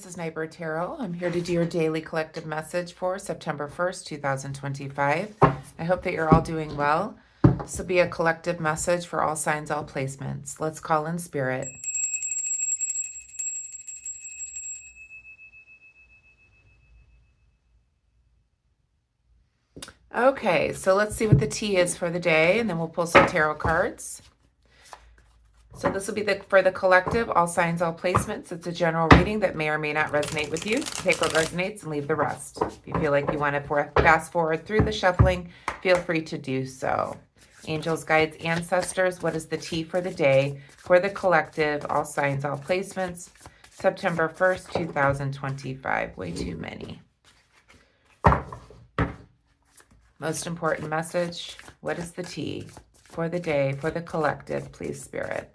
this is Nightbird Tarot. I'm here to do your daily collective message for September 1st, 2025. I hope that you're all doing well. This will be a collective message for all signs, all placements. Let's call in spirit. Okay, so let's see what the T is for the day, and then we'll pull some tarot cards. So this will be for the collective, all signs, all placements. It's a general reading that may or may not resonate with you. Take what resonates and leave the rest. If you feel like you want to fast forward through the shuffling, feel free to do so. Angels, guides, ancestors, what is the T for the day for the collective, all signs, all placements, September 1st, 2025. Way too many. Most important message, what is the T for the day for the collective, please, Spirit?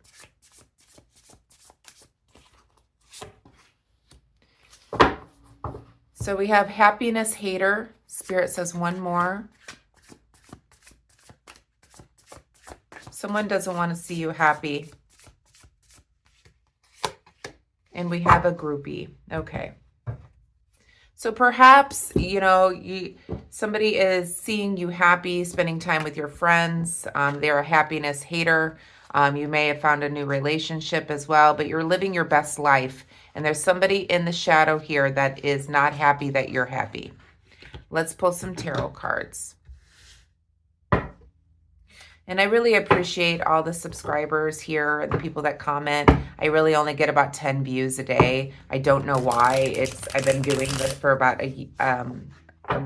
So we have happiness hater. Spirit says one more. Someone doesn't want to see you happy. And we have a groupie. Okay. So perhaps, somebody is seeing you happy, spending time with your friends. They're a happiness hater. You may have found a new relationship as well, but you're living your best life. And there's somebody in the shadow here that is not happy that you're happy. Let's pull some tarot cards. And I really appreciate all the subscribers here and the people that comment. I really only get about 10 views a day. I don't know why. I've been doing this for about a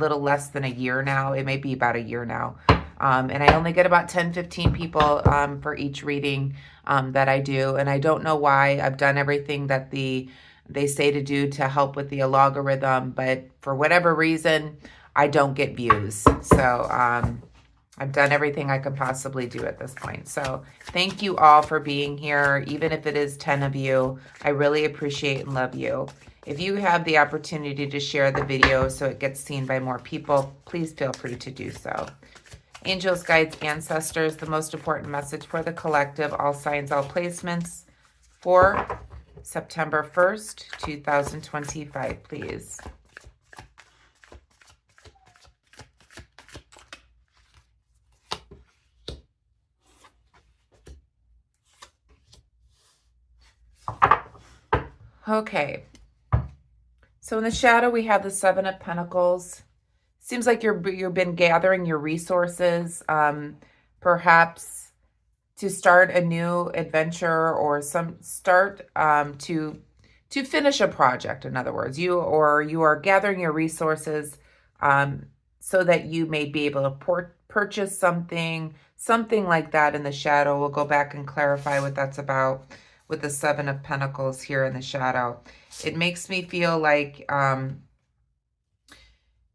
little less than a year now. It may be about a year now. And I only get about 10, 15 people for each reading that I do. And I don't know why. I've done everything that they say to do to help with the algorithm. But for whatever reason, I don't get views. So I've done everything I could possibly do at this point. So thank you all for being here. Even if it is 10 of you, I really appreciate and love you. If you have the opportunity to share the video so it gets seen by more people, please feel free to do so. Angels, guides, ancestors, the most important message for the collective, all signs, all placements for September 1st, 2025, please. Okay, so in the shadow, we have the Seven of Pentacles. Seems like you've been gathering your resources, perhaps to start a new adventure or to finish a project. In other words, you are gathering your resources so that you may be able to purchase something like that in the shadow. We'll go back and clarify what that's about with the Seven of Pentacles here in the shadow. It makes me feel like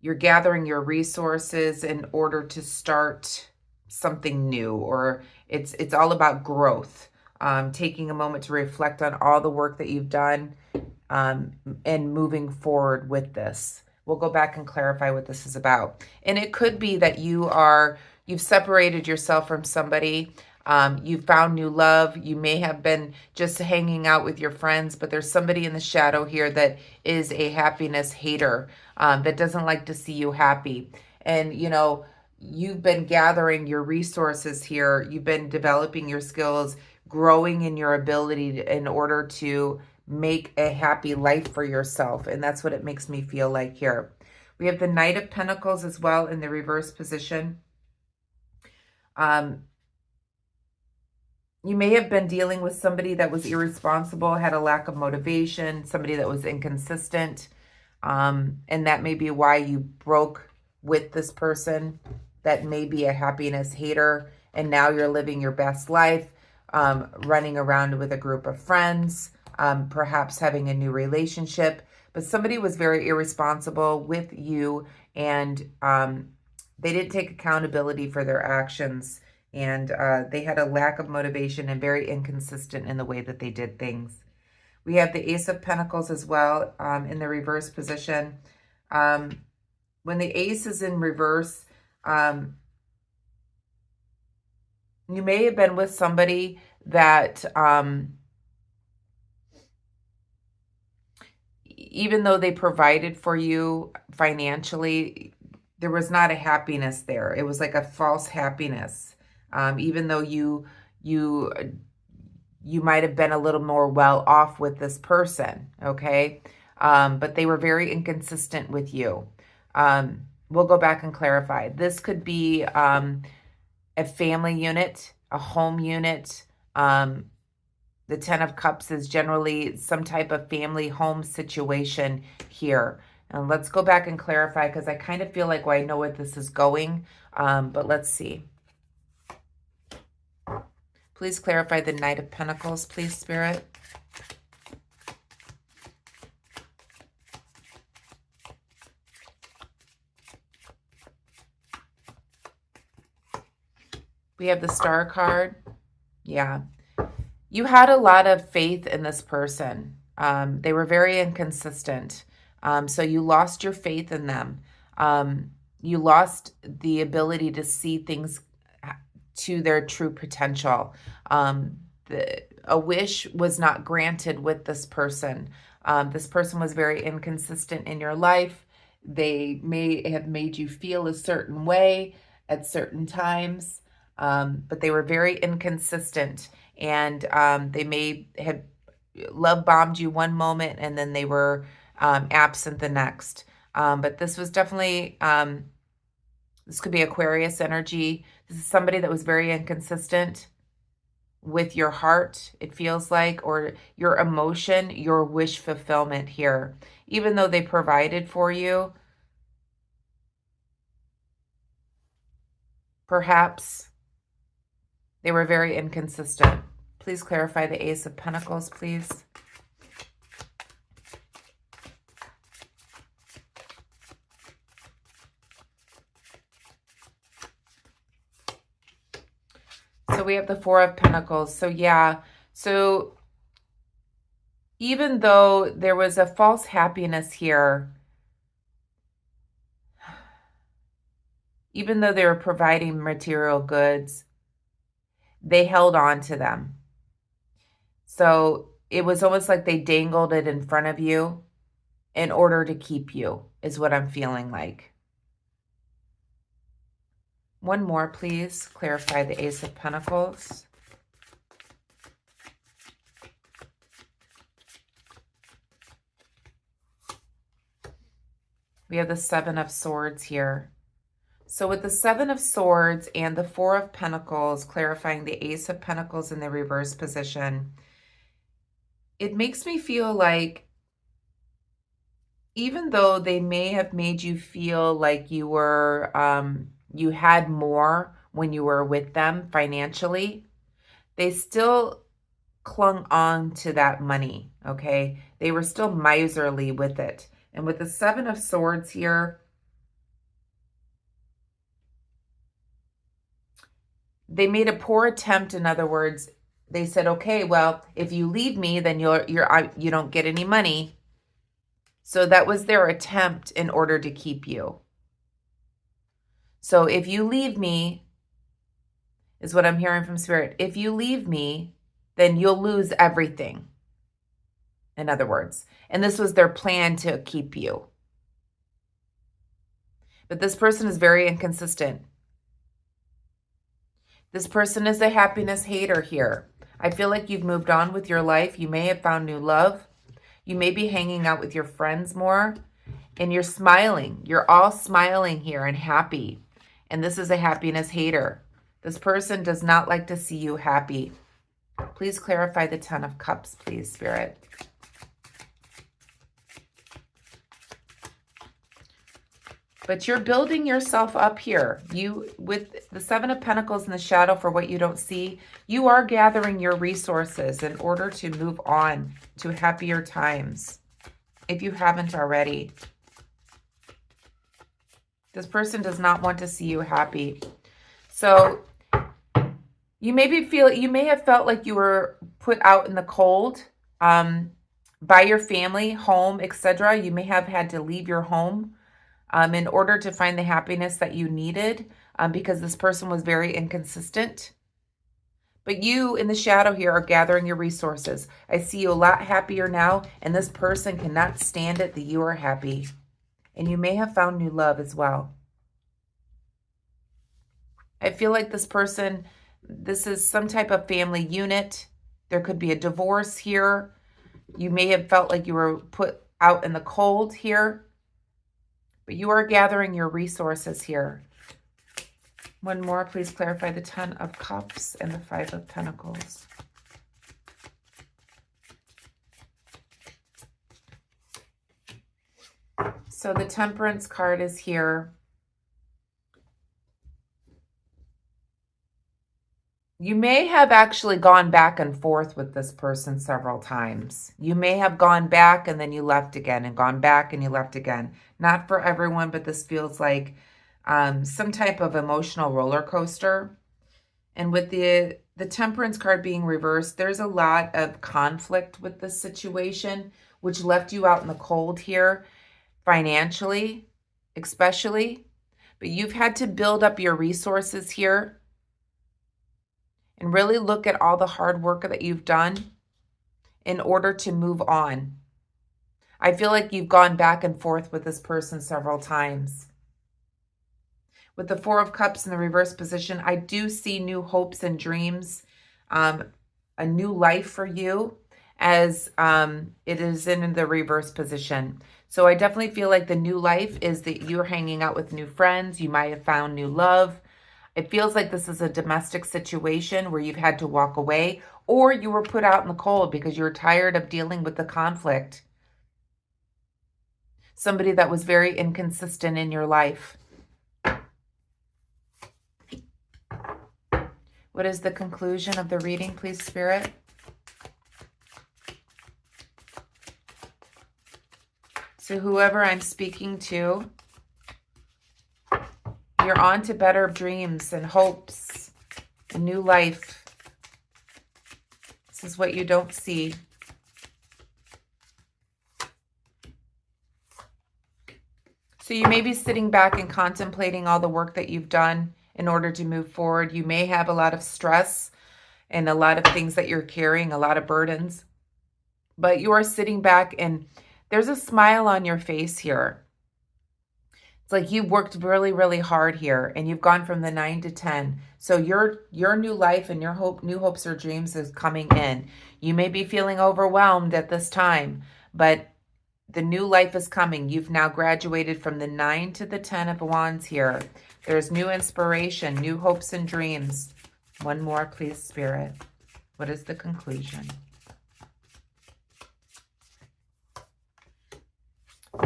you're gathering your resources in order to start something new, or it's all about growth. Taking a moment to reflect on all the work that you've done and moving forward with this. We'll go back and clarify what this is about. And it could be that you've separated yourself from somebody. You've found new love. You may have been just hanging out with your friends, but there's somebody in the shadow here that is a happiness hater, that doesn't like to see you happy. And, you've been gathering your resources here. You've been developing your skills, growing in your ability in order to make a happy life for yourself. And that's what it makes me feel like here. We have the Knight of Pentacles as well in the reverse position. You may have been dealing with somebody that was irresponsible, had a lack of motivation, somebody that was inconsistent. And that may be why you broke with this person that may be a happiness hater. And now you're living your best life, running around with a group of friends, perhaps having a new relationship. But somebody was very irresponsible with you, and they didn't take accountability for their actions. And they had a lack of motivation and very inconsistent in the way that they did things. We have the Ace of Pentacles as well in the reverse position. When the Ace is in reverse, you may have been with somebody that even though they provided for you financially, there was not a happiness there. It was like a false happiness. Even though you might have been a little more well off with this person, okay? But they were very inconsistent with you. We'll go back and clarify. This could be a family unit, a home unit. The Ten of Cups is generally some type of family home situation here. And let's go back and clarify, because I kind of feel like, well, I know where this is going, but let's see. Please clarify the Knight of Pentacles, please, Spirit. We have the Star card. Yeah. You had a lot of faith in this person. They were very inconsistent. So you lost your faith in them. You lost the ability to see things to their true potential. A wish was not granted with this person. This person was very inconsistent in your life. They may have made you feel a certain way at certain times, but they were very inconsistent. And they may have love bombed you one moment and then they were absent the next. But this was definitely, this could be Aquarius energy. This is somebody that was very inconsistent with your heart, it feels like, or your emotion, your wish fulfillment here. Even though they provided for you, perhaps they were very inconsistent. Please clarify the Ace of Pentacles, please. So we have the Four of Pentacles. So yeah, so even though there was a false happiness here, even though they were providing material goods, they held on to them. So it was almost like they dangled it in front of you in order to keep you, is what I'm feeling like. One more, please. Clarify the Ace of Pentacles. We have the Seven of Swords here. So with the Seven of Swords and the Four of Pentacles, clarifying the Ace of Pentacles in the reverse position, it makes me feel like even though they may have made you feel like you were, you had more when you were with them financially, they still clung on to that money, okay? They were still miserly with it. And with the Seven of Swords here, they made a poor attempt. In other words, they said, okay, well, if you leave me, then you don't get any money. So that was their attempt in order to keep you. So if you leave me, is what I'm hearing from Spirit. If you leave me, then you'll lose everything. In other words, and this was their plan to keep you. But this person is very inconsistent. This person is a happiness hater here. I feel like you've moved on with your life. You may have found new love. You may be hanging out with your friends more. And you're smiling. You're all smiling here and happy. And this is a happiness hater. This person does not like to see you happy. Please clarify the Ten of Cups, please, Spirit. But you're building yourself up here. You, with the Seven of Pentacles in the shadow for what you don't see, you are gathering your resources in order to move on to happier times, if you haven't already. This person does not want to see you happy. So you may have felt like you were put out in the cold by your family, home, etc. You may have had to leave your home in order to find the happiness that you needed, because this person was very inconsistent. But you in the shadow here are gathering your resources. I see you a lot happier now, and this person cannot stand it that you are happy. And you may have found new love as well. I feel like this person, this is some type of family unit. There could be a divorce here. You may have felt like you were put out in the cold here, but you are gathering your resources here. One more, please clarify the 10 of Cups and the 5 of Pentacles. So the Temperance card is here. You may have actually gone back and forth with this person several times. You may have gone back and then you left again, and gone back and you left again. Not for everyone, but this feels like some type of emotional roller coaster. And with the Temperance card being reversed, there's a lot of conflict with this situation, which left you out in the cold here, financially, especially. But you've had to build up your resources here and really look at all the hard work that you've done in order to move on. I feel like you've gone back and forth with this person several times. With the 4 of Cups in the reverse position, I do see new hopes and dreams, a new life for you as it is in the reverse position. So I definitely feel like the new life is that you're hanging out with new friends. You might have found new love. It feels like this is a domestic situation where you've had to walk away, or you were put out in the cold because you're tired of dealing with the conflict. Somebody that was very inconsistent in your life. What is the conclusion of the reading, please, Spirit? So whoever I'm speaking to, you're on to better dreams and hopes, a new life. This is what you don't see. So you may be sitting back and contemplating all the work that you've done in order to move forward. You may have a lot of stress and a lot of things that you're carrying, a lot of burdens. But you are sitting back and there's a smile on your face here. It's like you worked really, really hard here and you've gone from the 9 to 10. So your new life and your new hopes or dreams is coming in. You may be feeling overwhelmed at this time, but the new life is coming. You've now graduated from the 9 to the 10 of Wands here. There's new inspiration, new hopes and dreams. One more, please, Spirit. What is the conclusion?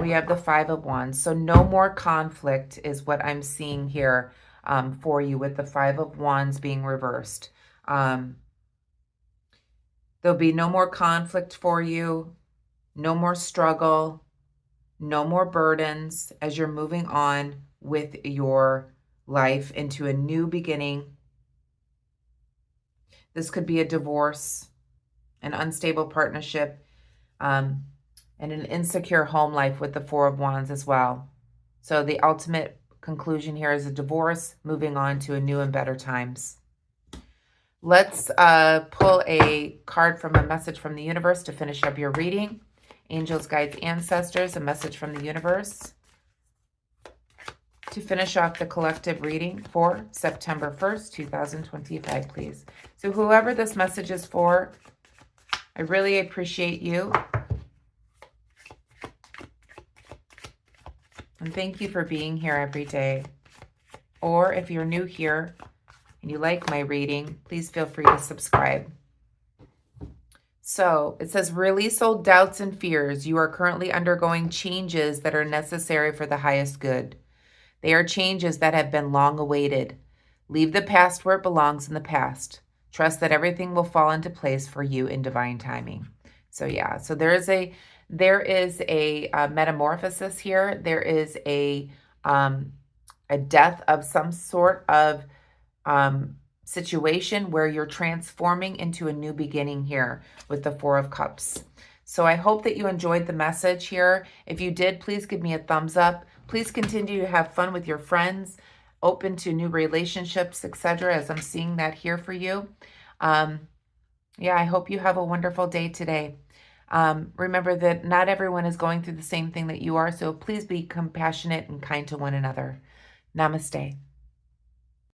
We have the 5 of Wands. So no more conflict is what I'm seeing here for you with the 5 of Wands being reversed. There'll be no more conflict for you, no more struggle, no more burdens as you're moving on with your life into a new beginning. This could be a divorce, an unstable partnership, and an insecure home life with the 4 of Wands as well. So the ultimate conclusion here is a divorce, moving on to a new and better times. Let's pull a card from a message from the universe to finish up your reading. Angels, guides, ancestors, a message from the universe to finish off the collective reading for September 1st, 2025, please. So whoever this message is for, I really appreciate you. And thank you for being here every day. Or if you're new here and you like my reading, please feel free to subscribe. So it says, release old doubts and fears. You are currently undergoing changes that are necessary for the highest good. They are changes that have been long awaited. Leave the past where it belongs in the past. Trust that everything will fall into place for you in divine timing. So yeah, so there is a metamorphosis here. There is a death of some sort of situation where you're transforming into a new beginning here with the 4 of Cups. So I hope that you enjoyed the message here. If you did, please give me a thumbs up. Please continue to have fun with your friends, open to new relationships, etc., as I'm seeing that here for you. Um, yeah, I hope you have a wonderful day today. Remember that not everyone is going through the same thing that you are, so please be compassionate and kind to one another. Namaste.